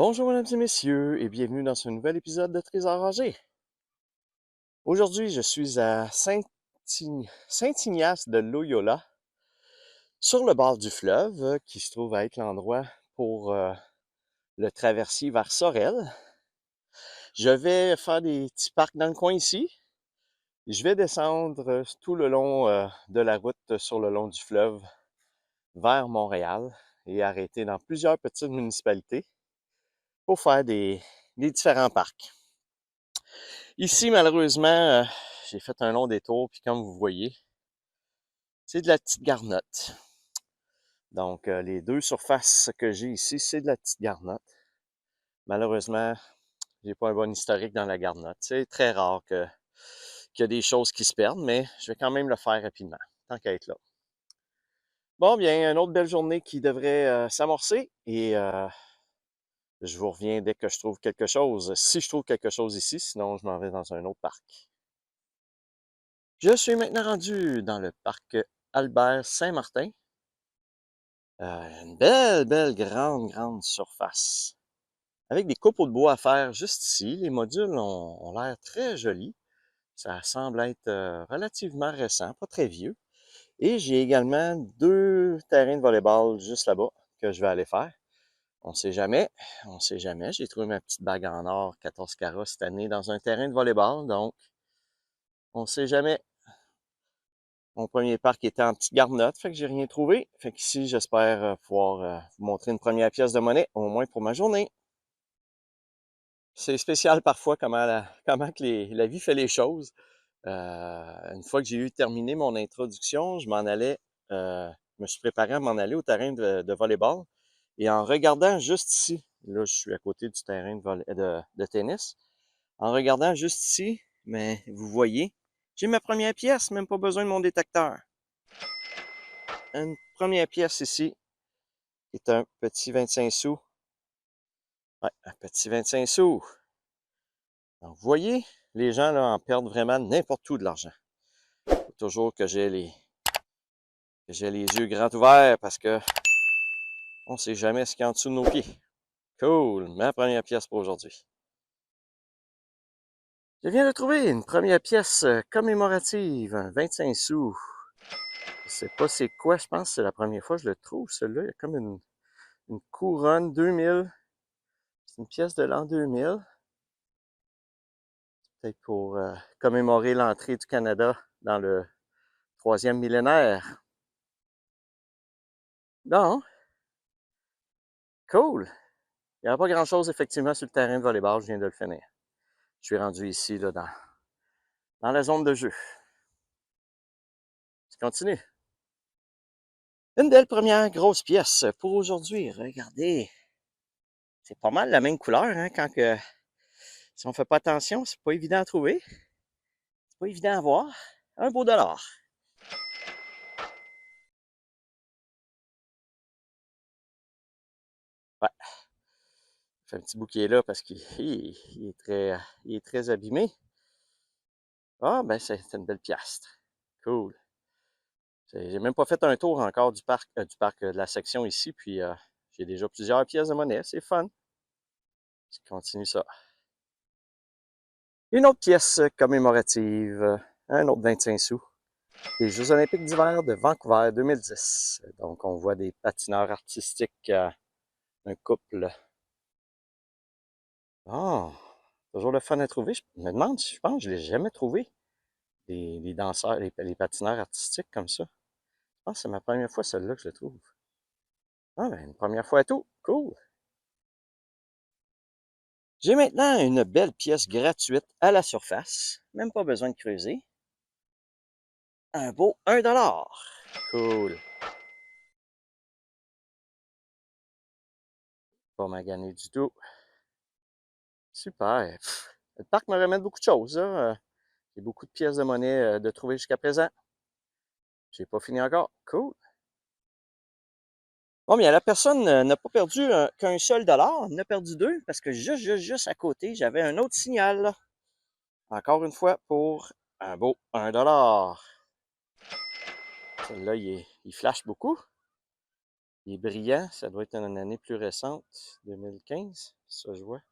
Bonjour mesdames et messieurs et bienvenue dans ce nouvel épisode de Trésor Rangé. Aujourd'hui, je suis à Saint-Ignace de Loyola, sur le bord du fleuve, qui se trouve à être l'endroit pour le traversier vers Sorel. Je vais faire des petits parcs dans le coin ici. Je vais descendre tout le long de la route sur le long du fleuve vers Montréal et arrêter dans plusieurs petites municipalités pour faire des différents parcs. Ici, malheureusement, j'ai fait un long détour, puis comme vous voyez, c'est de la petite garnotte. Donc, les deux surfaces que j'ai ici, c'est de la petite garnotte. Malheureusement, j'ai pas un bon historique dans la garnotte. C'est très rare qu'il y a des choses qui se perdent, mais je vais quand même le faire rapidement, tant qu'à être là. Bon, bien, une autre belle journée qui devrait s'amorcer, et je vous reviens dès que je trouve quelque chose. Si je trouve quelque chose ici, sinon je m'en vais dans un autre parc. Je suis maintenant rendu dans le parc Albert Saint-Martin. Une belle, grande surface. Avec des copeaux de bois à faire juste ici. Les modules ont l'air très jolis. Ça semble être relativement récent, pas très vieux. Et j'ai également 2 terrains de volleyball juste là-bas que je vais aller faire. On sait jamais, on sait jamais. J'ai trouvé ma petite bague en or 14 carats cette année dans un terrain de volleyball, donc on sait jamais. Mon premier parc était en petite garnotte, fait que j'ai rien trouvé. Fait qu'ici, j'espère pouvoir vous montrer une première pièce de monnaie, au moins pour ma journée. C'est spécial parfois comment que la vie fait les choses. Une fois que j'ai eu terminé mon introduction, je me suis préparé à m'en aller au terrain de volleyball. Et en regardant juste ici, là, je suis à côté du terrain de tennis. En regardant juste ici, mais vous voyez, j'ai ma première pièce, même pas besoin de mon détecteur. Une première pièce ici, qui est un petit 25 sous. Ouais, un petit 25 sous. Donc, vous voyez, les gens là en perdent vraiment n'importe où de l'argent. Il faut toujours que j'ai les yeux grands ouverts parce que on sait jamais ce qu'il y a en dessous de nos pieds. Cool, ma première pièce pour aujourd'hui. Je viens de trouver une première pièce commémorative, un 25 sous. Je sais pas c'est quoi, je pense que c'est la première fois que je le trouve, celui-là. Il y a comme une couronne 2000. C'est une pièce de l'an 2000. Peut-être pour commémorer l'entrée du Canada dans le 3e millénaire. Non, cool. Il n'y a pas grand-chose effectivement sur le terrain de volleyball, je viens de le finir. Je suis rendu ici là, dans la zone de jeu. Je continue. Une belle première grosse pièce pour aujourd'hui. Regardez. C'est pas mal la même couleur, hein, si on fait pas attention, c'est pas évident à trouver. C'est pas évident à voir. Un beau dollar. Ouais. Je fais un petit bouquet là parce qu'il il est très abîmé. Ah, ben c'est une belle piastre. Cool. J'ai même pas fait un tour encore de la section ici, puis j'ai déjà plusieurs pièces de monnaie. C'est fun. Je continue ça. Une autre pièce commémorative, un autre 25 sous. Les Jeux olympiques d'hiver de Vancouver 2010. Donc, on voit des patineurs artistiques, un couple. Ah, toujours le fun à trouver. Je me demande, je pense que je l'ai jamais trouvé, les danseurs, les patineurs artistiques comme ça. Je pense que c'est ma première fois celle-là que je le trouve. Ah, ben, une première fois à tout. Cool. J'ai maintenant une belle pièce gratuite à la surface. Même pas besoin de creuser. Un beau 1 $. Cool. Pas magané du tout. Super. Le parc me remet beaucoup de choses, là. J'ai beaucoup de pièces de monnaie de trouver jusqu'à présent. J'ai pas fini encore. Cool. Bon, bien, la personne n'a pas perdu qu'un seul dollar, elle en a perdu deux, parce que juste à côté, j'avais un autre signal, là. Encore une fois, pour un beau 1 $. Celui-là, il flash beaucoup. Il est brillant, ça doit être une année plus récente, 2015, ça je vois.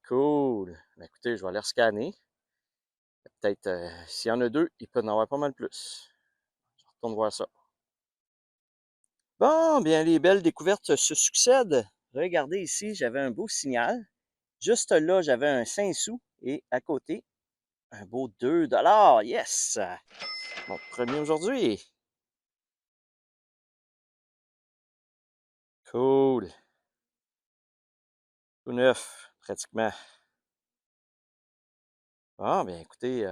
Cool. Ben, écoutez, je vais aller rescanner. Peut-être, s'il y en a deux, il peut en avoir pas mal plus. Je retourne voir ça. Bon, bien, les belles découvertes se succèdent. Regardez ici, j'avais un beau signal. Juste là, j'avais un 5 sous et à côté, un beau 2 $. Yes! Mon premier aujourd'hui. Cool. Tout neuf, pratiquement. Ah, bien, écoutez,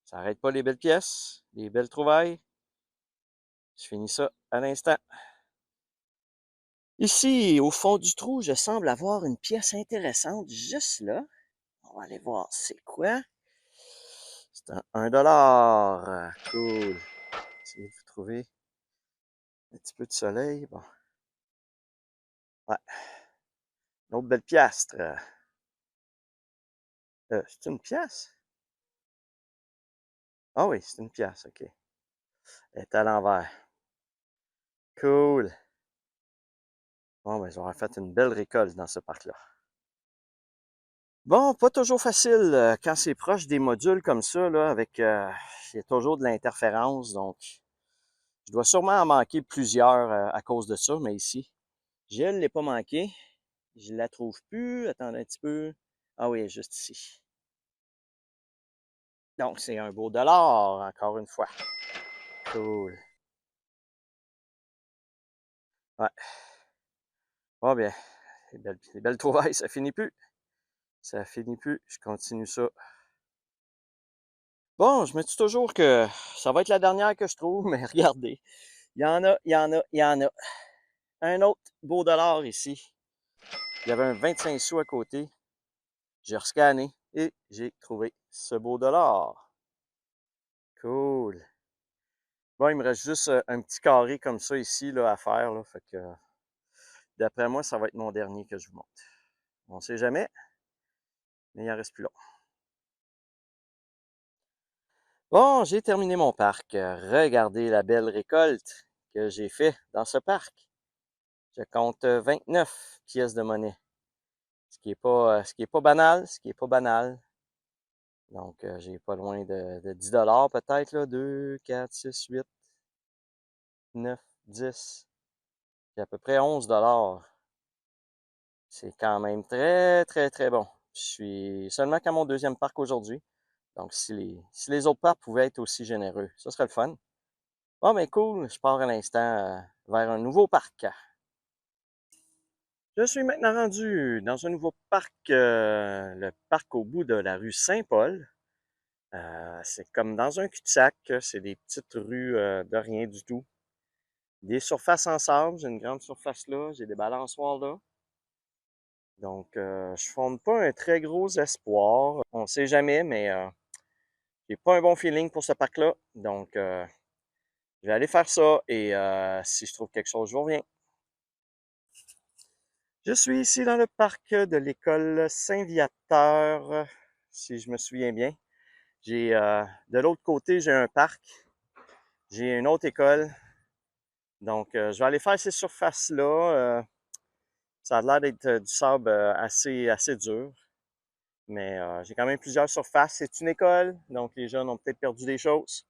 ça n'arrête pas les belles pièces, les belles trouvailles. Je finis ça à l'instant. Ici, au fond du trou, je semble avoir une pièce intéressante juste là. On va aller voir c'est quoi. C'est un 1 $. Cool. Essayez de vous trouver un petit peu de soleil. Bon. Ouais. Une autre belle piastre. C'est une pièce? Ah oui, c'est une pièce, ok. Elle est à l'envers. Cool. Bon, ben, j'aurais fait une belle récolte dans ce parc-là. Bon, pas toujours facile quand c'est proche des modules comme ça, là, avec il y a toujours de l'interférence, donc je dois sûrement en manquer plusieurs à cause de ça, mais ici, je ne l'ai pas manqué. Je la trouve plus. Attendez un petit peu. Ah oui, elle est juste ici. Donc, c'est un beau dollar, encore une fois. Cool. Ouais. Bon, bien, les belles trouvailles, ça finit plus. Ça finit plus. Je continue ça. Bon, je me dis toujours que ça va être la dernière que je trouve, mais regardez. Il y en a, il y en a, il y en a. Un autre beau dollar ici. Il y avait un 25 sous à côté. J'ai rescanné et j'ai trouvé ce beau dollar. Cool. Bon, il me reste juste un petit carré comme ça ici là, à faire. Là, fait que d'après moi, ça va être mon dernier que je vous montre. On ne sait jamais, mais il en reste plus long. Bon, j'ai terminé mon parc. Regardez la belle récolte que j'ai fait dans ce parc. Je compte 29 pièces de monnaie. Ce qui est pas banal, ce qui est pas banal. Donc, j'ai pas loin de 10 $ peut-être, là. 2, 4, 6, 8, 9, 10. Puis à peu près 11 $. C'est quand même très, très, très bon. Je suis seulement qu'à mon deuxième parc aujourd'hui. Donc, si les autres parcs pouvaient être aussi généreux, ça serait le fun. Bon, ben cool, je pars à l'instant vers un nouveau parc. Je suis maintenant rendu dans un nouveau parc, le parc au bout de la rue Saint-Paul. C'est comme dans un cul-de-sac, c'est des petites rues de rien du tout. Des surfaces en sable, j'ai une grande surface là, j'ai des balançoires là. Donc, je fonde pas un très gros espoir. On sait jamais, mais j'ai pas un bon feeling pour ce parc-là. Donc, je vais aller faire ça et si je trouve quelque chose, je vous reviens. Je suis ici dans le parc de l'école Saint-Viateur, si je me souviens bien. J'ai de l'autre côté, j'ai un parc. J'ai une autre école. Donc, je vais aller faire ces surfaces-là. Ça a l'air d'être du sable assez dur. Mais j'ai quand même plusieurs surfaces. C'est une école, donc les jeunes ont peut-être perdu des choses.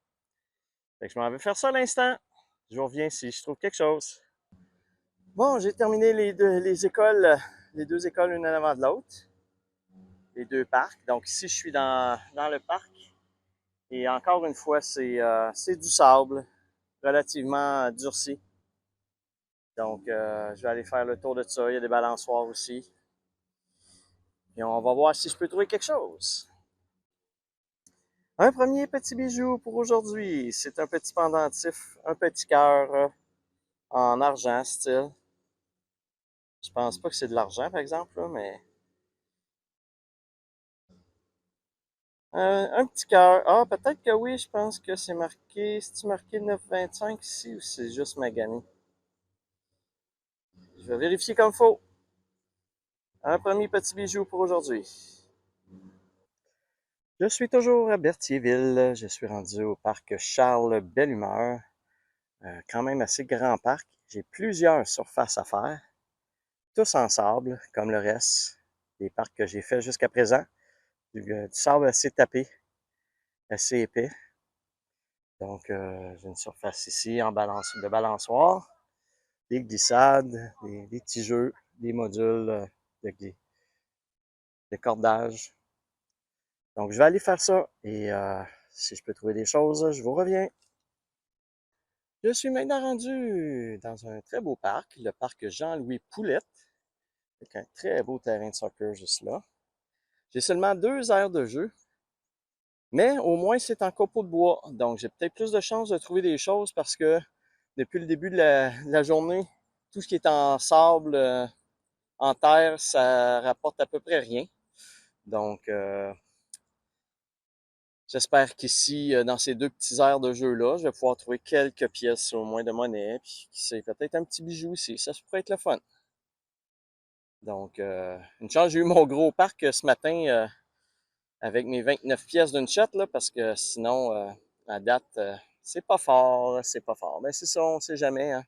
Fait que je m'en vais faire ça à l'instant. Je vous reviens si je trouve quelque chose. Bon, j'ai terminé les deux écoles une en avant de l'autre. Les deux parcs. Donc ici, je suis dans le parc. Et encore une fois, c'est du sable, relativement durci. Donc, je vais aller faire le tour de ça. Il y a des balançoires aussi. Et on va voir si je peux trouver quelque chose. Un premier petit bijou pour aujourd'hui. C'est un petit pendentif, un petit cœur en argent style. Je pense pas que c'est de l'argent, par exemple, là, mais un petit cœur. Ah, peut-être que oui, je pense que c'est marqué. C'est-tu marqué 9,25 ici ou c'est juste magané? Je vais vérifier comme faut. Un premier petit bijou pour aujourd'hui. Je suis toujours à Berthierville. Je suis rendu au parc Charles Bellumeur. Quand même assez grand parc. j'ai plusieurs surfaces à faire, tous en sable, comme le reste des parcs que j'ai fait jusqu'à présent. Du sable assez tapé, assez épais. Donc, j'ai une surface ici en de balançoire, des glissades, des petits jeux, des modules de, de cordage. Donc, je vais aller faire ça et si je peux trouver des choses, je vous reviens. Je suis maintenant rendu dans un très beau parc, le parc Jean-Louis Poulette, avec un très beau terrain de soccer juste là. J'ai seulement 2 aires de jeu, mais au moins c'est en copeaux de bois, donc j'ai peut-être plus de chances de trouver des choses parce que depuis le début de la journée, tout ce qui est en sable, en terre, ça rapporte à peu près rien. Donc, j'espère qu'ici, dans ces 2 petits aires de jeu-là, je vais pouvoir trouver quelques pièces au moins de monnaie, puis qui sait, peut-être un petit bijou ici, ça pourrait être le fun. Donc, une chance, j'ai eu mon gros parc ce matin avec mes 29 pièces d'une shot, là, parce que sinon, à date, c'est pas fort, c'est pas fort. Mais c'est ça, on sait jamais, hein,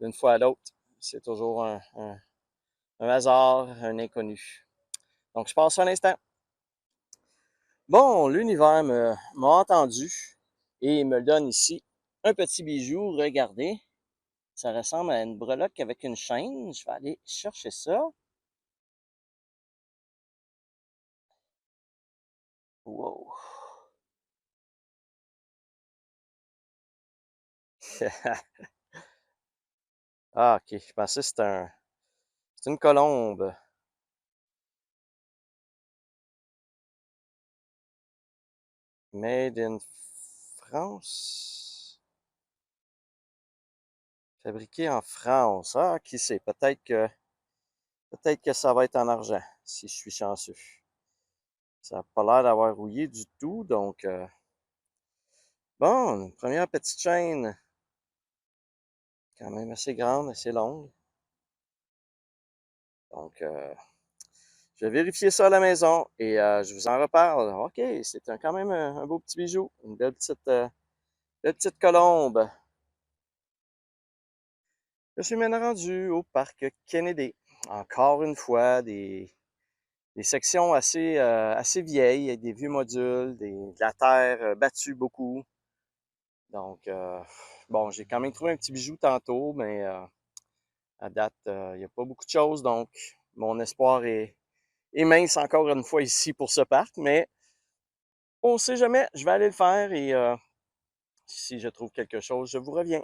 d'une fois à l'autre. C'est toujours un hasard, un inconnu. Donc, je passe un instant. Bon, l'univers m'a entendu et me donne ici un petit bijou. Regardez, ça ressemble à une breloque avec une chaîne. Je vais aller chercher ça. Wow. Ah, ok. Je pensais que c'est une colombe. Made in France. Fabriqué en France. Ah, qui sait? Peut-être que ça va être en argent, si je suis chanceux. Ça n'a pas l'air d'avoir rouillé du tout, donc bon, une première petite chaîne, quand même assez grande, assez longue. Donc, je vais vérifier ça à la maison et je vous en reparle. OK, c'est quand même un beau petit bijou, une belle petite colombe. Je suis maintenant rendu au parc Kennedy. Encore une fois, des sections assez vieilles, avec des vieux modules, de la terre battue beaucoup. Donc, bon, j'ai quand même trouvé un petit bijou tantôt, mais à date, il n'y a pas beaucoup de choses. Donc, mon espoir est mince encore une fois ici pour ce parc, mais on ne sait jamais. Je vais aller le faire et si je trouve quelque chose, je vous reviens.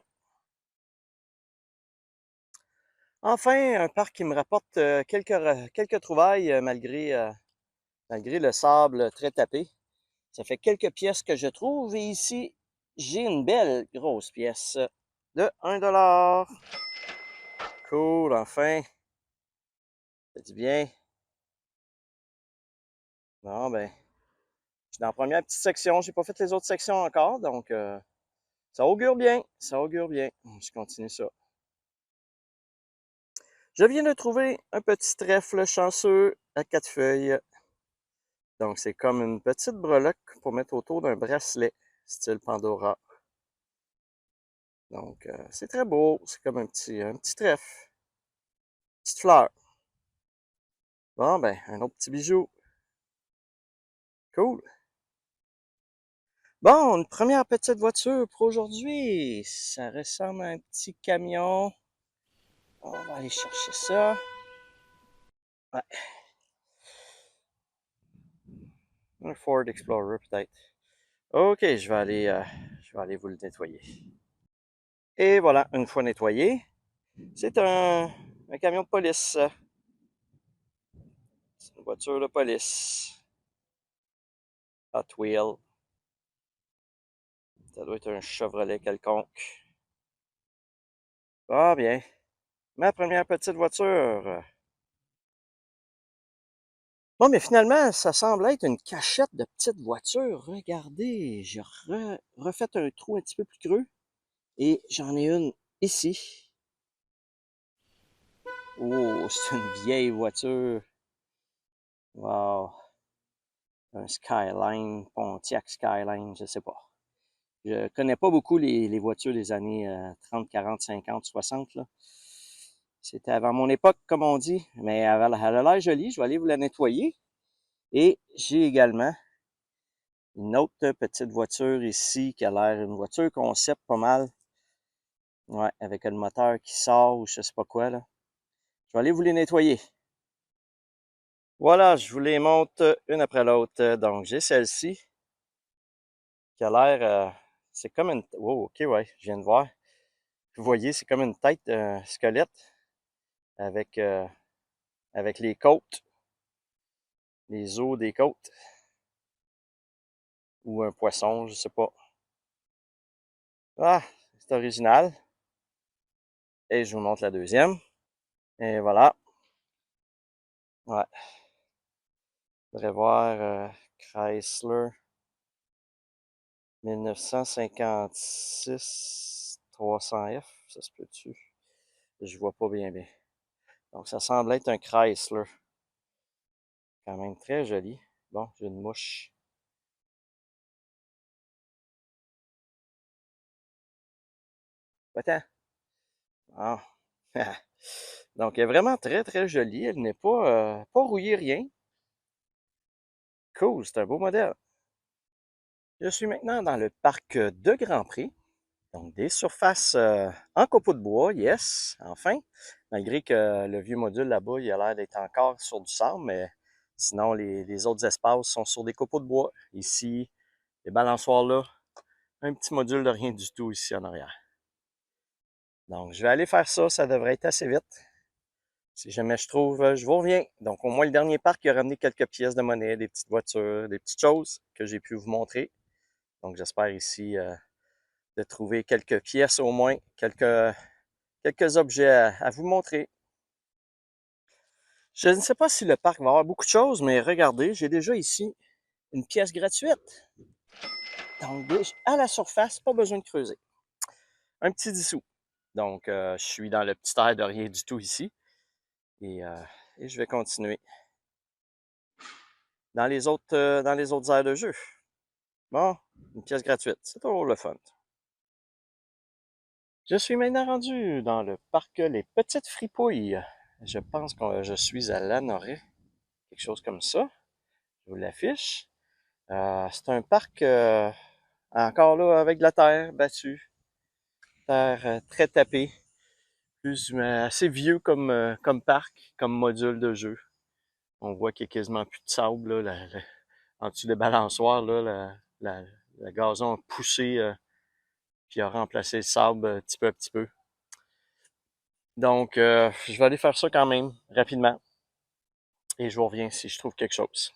Enfin, un parc qui me rapporte quelques trouvailles malgré le sable très tapé. Ça fait quelques pièces que je trouve et ici, j'ai une belle grosse pièce de 1 $. Cool, enfin. Ça dit bien. Bon, ben, je suis dans la première petite section. J'ai pas fait les autres sections encore, donc ça augure bien. Ça augure bien. Je continue ça. Je viens de trouver un petit trèfle chanceux à 4 feuilles. Donc, c'est comme une petite breloque pour mettre autour d'un bracelet, style Pandora. Donc, c'est très beau. C'est comme un petit trèfle. Petite fleur. Bon, ben, un autre petit bijou. Cool. Bon, une première petite voiture pour aujourd'hui. Ça ressemble à un petit camion. On va aller chercher ça. Ouais, un Ford Explorer peut-être. Ok, je vais aller vous le nettoyer. Et voilà, une fois nettoyé, c'est un camion de police. C'est une voiture de police. Hot Wheel. Ça doit être un Chevrolet quelconque. Ah bien, ma première petite voiture. Bon, mais finalement, ça semble être une cachette de petite voiture. Regardez, j'ai refait un trou un petit peu plus creux et j'en ai une ici. Oh, c'est une vieille voiture. Wow. Un Skyline, Pontiac Skyline, je sais pas. Je connais pas beaucoup les voitures des années 30, 40, 50, 60, là. C'était avant mon époque, comme on dit, mais elle a l'air jolie. Je vais aller vous la nettoyer. Et j'ai également une autre petite voiture ici qui a l'air une voiture concept pas mal. Ouais, avec le moteur qui sort ou je sais pas quoi, là. Je vais aller vous les nettoyer. Voilà, je vous les montre une après l'autre. Donc, j'ai celle-ci qui a l'air... c'est comme une... Wow, ok, ouais, je viens de voir. Vous voyez, c'est comme une tête squelette avec, avec les côtes, les os des côtes. Ou un poisson, je sais pas. Ah, c'est original. Et je vous montre la deuxième. Et voilà. Ouais. Je voudrais voir Chrysler 1956 300F. Ça se peut-tu? Je vois pas bien bien. Donc, ça semble être un Chrysler. Quand même très joli. Bon, j'ai une mouche. Attends. Ah. Donc, elle est vraiment très, très jolie. Elle n'est pas rouillée, rien. Cool, c'est un beau modèle. Je suis maintenant dans le parc de Grand Prix. Donc, des surfaces en copeaux de bois, yes, enfin. Malgré que le vieux module là-bas, il a l'air d'être encore sur du sable, mais sinon, les autres espaces sont sur des copeaux de bois. Ici, les balançoires là, un petit module de rien du tout ici en arrière. Donc, je vais aller faire ça, ça devrait être assez vite. Si jamais je trouve, je vous reviens. Donc, au moins, le dernier parc, il a ramené quelques pièces de monnaie, des petites voitures, des petites choses que j'ai pu vous montrer. Donc, j'espère ici de trouver quelques pièces au moins, quelques objets à vous montrer. Je ne sais pas si le parc va avoir beaucoup de choses, mais regardez, j'ai déjà ici une pièce gratuite. Donc, à la surface, pas besoin de creuser. Un petit dissous. Donc, je suis dans le petit air de rien du tout ici. Et je vais continuer dans les autres aires de jeu. Bon, une pièce gratuite, c'est toujours le fun. Je suis maintenant rendu dans le parc Les Petites Fripouilles. Je pense que je suis à Lanoret, quelque chose comme ça. Je vous l'affiche. C'est un parc encore là avec de la terre battue, terre très tapée, plus assez vieux comme parc, comme module de jeu. On voit qu'il n'y a quasiment plus de sable là, en dessous des balançoires là, la gazon a poussé puis a remplacé le sable petit peu à petit peu. Donc je vais aller faire ça quand même rapidement et je vous reviens si je trouve quelque chose.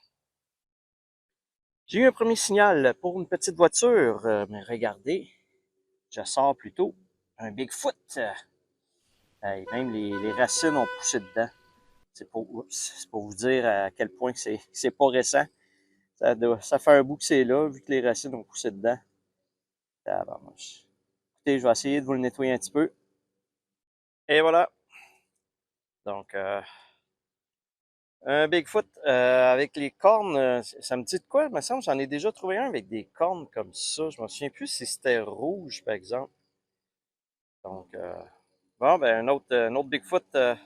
J'ai eu un premier signal pour une petite voiture, mais regardez, je sors plutôt un Bigfoot. Et même les racines ont poussé dedans. C'est pour vous dire à quel point c'est pas récent. Ça fait un bout que c'est là, vu que les racines ont poussé dedans. Écoutez, je vais essayer de vous le nettoyer un petit peu. Et voilà. Donc, un Bigfoot avec les cornes, ça me dit de quoi? Il me semble que j'en ai déjà trouvé un avec des cornes comme ça. Je me souviens plus si c'était rouge, par exemple. Donc, bon, ben un autre Bigfoot à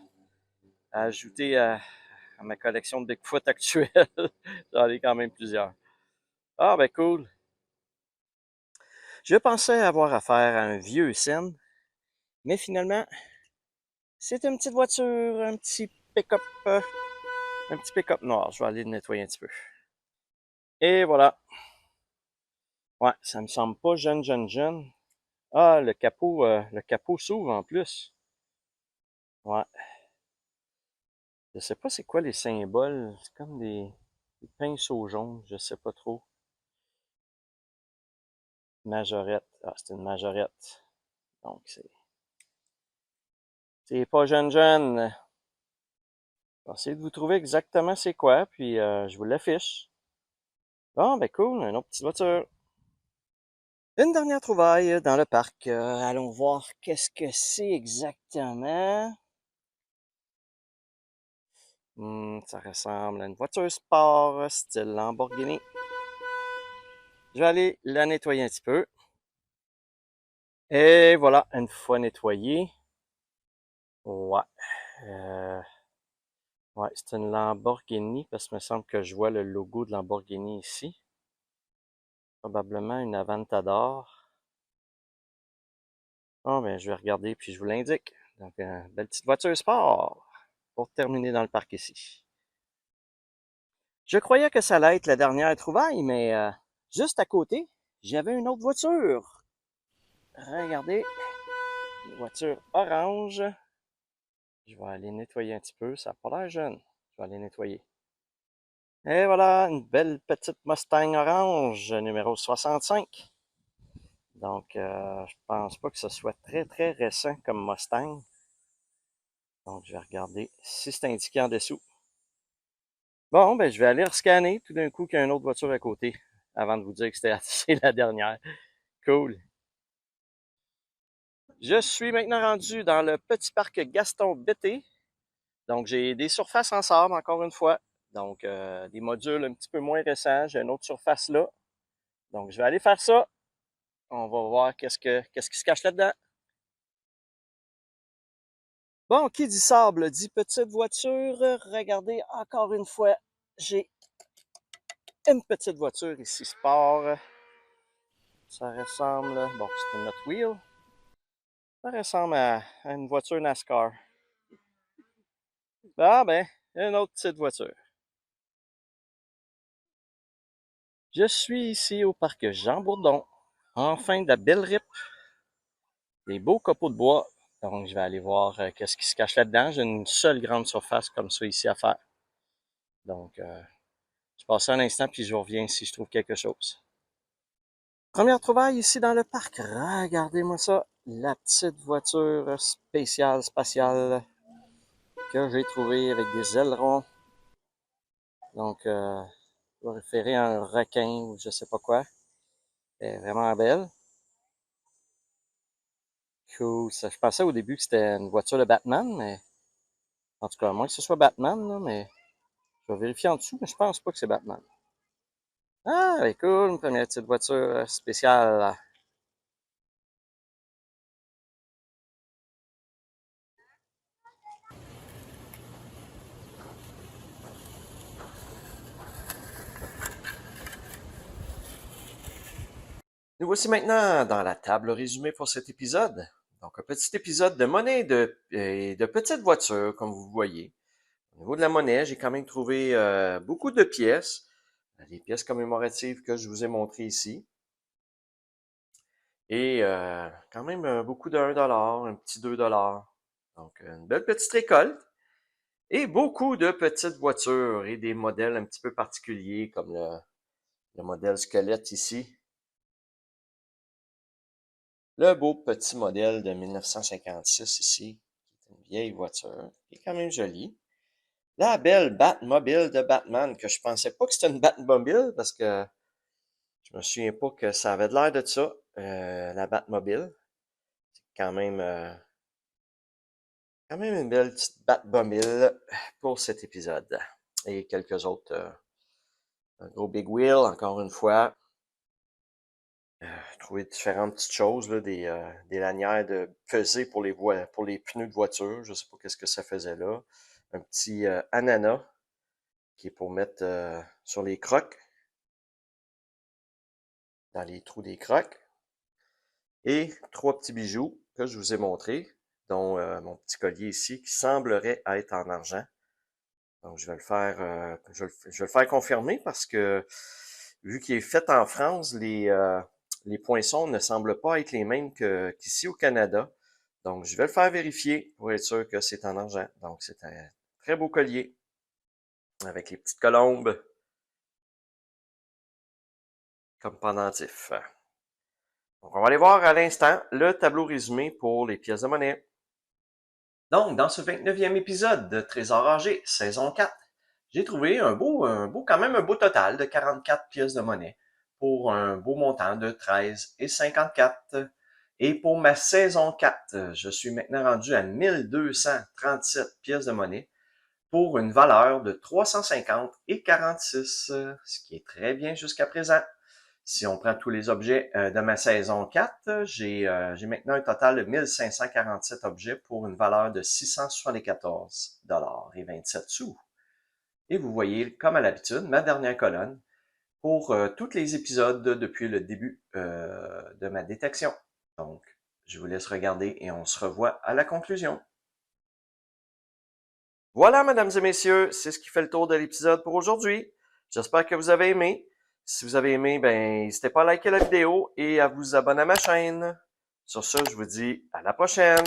ajouter à ma collection de Bigfoot actuelle. J'en ai quand même plusieurs. Ah, ben cool. Je pensais avoir affaire à un vieux Sen, mais finalement, c'est une petite voiture, un petit pick-up noir. Je vais aller le nettoyer un petit peu. Et voilà. Ouais, ça me semble pas jeune. Ah, le capot s'ouvre en plus. Ouais. Je sais pas c'est quoi les symboles. C'est comme des pinceaux jaunes, je sais pas trop. Majorette. Ah, c'est une majorette. Donc, c'est pas jeune. Je vais essayer de vous trouver exactement c'est quoi, puis je vous l'affiche. Bon, ben cool, une autre petite voiture. Une dernière trouvaille dans le parc. Allons voir qu'est-ce que c'est exactement. Ça ressemble à une voiture sport, style Lamborghini. Je vais aller la nettoyer un petit peu. Et voilà, une fois nettoyé. Ouais. Euh, ouais, c'est une Lamborghini parce qu'il me semble que je vois le logo de Lamborghini ici. Probablement une Aventador. Oh, ben, je vais regarder puis je vous l'indique. Donc, une belle petite voiture sport pour terminer dans le parc ici. Je croyais que ça allait être la dernière trouvaille, mais juste à côté, j'avais une autre voiture. Regardez, une voiture orange. Je vais aller nettoyer un petit peu, ça n'a pas l'air jeune. Je vais aller nettoyer. Et voilà, une belle petite Mustang orange, numéro 65. Donc, je pense pas que ce soit très, très récent comme Mustang. Donc, je vais regarder si c'est indiqué en dessous. Bon, ben, je vais aller rescanner tout d'un coup qu'il y a une autre voiture à côté avant de vous dire que c'était c'est la dernière. Cool. Je suis maintenant rendu dans le petit parc Gaston Bété. Donc, j'ai des surfaces en sable, encore une fois. Donc, des modules un petit peu moins récents. J'ai une autre surface là. Donc, je vais aller faire ça. On va voir qu'est-ce qui se cache là-dedans. Bon, qui dit sable dit petite voiture. Regardez, encore une fois, j'ai une petite voiture ici, sport. Ça ressemble, bon, c'est une Hot Wheel. Ça ressemble à une voiture NASCAR. Ah ben, une autre petite voiture. Je suis ici au parc Jean Bourdon. Enfin, de la belle rip, des beaux copeaux de bois. Donc, je vais aller voir qu'est-ce qui se cache là-dedans. J'ai une seule grande surface comme ça ici à faire. Donc, je passe un instant puis je reviens si je trouve quelque chose. Première trouvaille ici dans le parc. Regardez-moi ça. La petite voiture spéciale, spatiale que j'ai trouvée avec des ailerons. Donc, je vais référer à un requin ou je sais pas quoi. Elle est vraiment belle. Cool. Ça, je pensais au début que c'était une voiture de Batman, mais en tout cas, à moins que ce soit Batman, là, mais je vais vérifier en dessous, mais je pense pas que c'est Batman. Ah, elle est cool, une première petite voiture spéciale. Nous voici maintenant dans la table résumée pour cet épisode. Donc, un petit épisode de monnaie et de petites voitures, comme vous voyez. Au niveau de la monnaie, j'ai quand même trouvé beaucoup de pièces. Les pièces commémoratives que je vous ai montrées ici. Et quand même beaucoup de 1$, un petit 2$. Donc, une belle petite récolte. Et beaucoup de petites voitures et des modèles un petit peu particuliers, comme le modèle squelette ici. Le beau petit modèle de 1956 ici, qui est une vieille voiture, qui est quand même jolie. La belle Batmobile de Batman, que je pensais pas que c'était une Batmobile, parce que je me souviens pas que ça avait de l'air de ça, la Batmobile. C'est quand même une belle petite Batmobile pour cet épisode. Et quelques autres, un gros Big Wheel, encore une fois. Trouver différentes petites choses, là, des lanières de pesée pour pour les pneus de voiture. Je sais pas qu'est-ce que ça faisait là. Un petit ananas qui est pour mettre sur les crocs, dans les trous des crocs. Et trois petits bijoux que je vous ai montrés, dont mon petit collier ici qui semblerait être en argent. Donc je vais le faire, je vais le faire confirmer parce que vu qu'il est fait en France, les poinçons ne semblent pas être les mêmes qu'ici au Canada. Donc je vais le faire vérifier pour être sûr que c'est en argent. Donc c'est un très beau collier avec les petites colombes comme pendentif. Donc on va aller voir à l'instant le tableau résumé pour les pièces de monnaie. Donc, dans ce 29e épisode de Trésor âgé, saison 4, j'ai trouvé quand même un beau total de 44 pièces de monnaie pour un beau montant de 13,54. Et pour ma saison 4, je suis maintenant rendu à 1237 pièces de monnaie pour une valeur de 350 et 46, ce qui est très bien jusqu'à présent. Si on prend tous les objets de ma saison 4, j'ai maintenant un total de 1547 objets pour une valeur de 674,27 $. Et vous voyez, comme à l'habitude, ma dernière colonne pour tous les épisodes depuis le début de ma détection. Donc, je vous laisse regarder et on se revoit à la conclusion. Voilà, mesdames et messieurs, c'est ce qui fait le tour de l'épisode pour aujourd'hui. J'espère que vous avez aimé. Si vous avez aimé, ben, n'hésitez pas à liker la vidéo et à vous abonner à ma chaîne. Sur ce, je vous dis à la prochaine.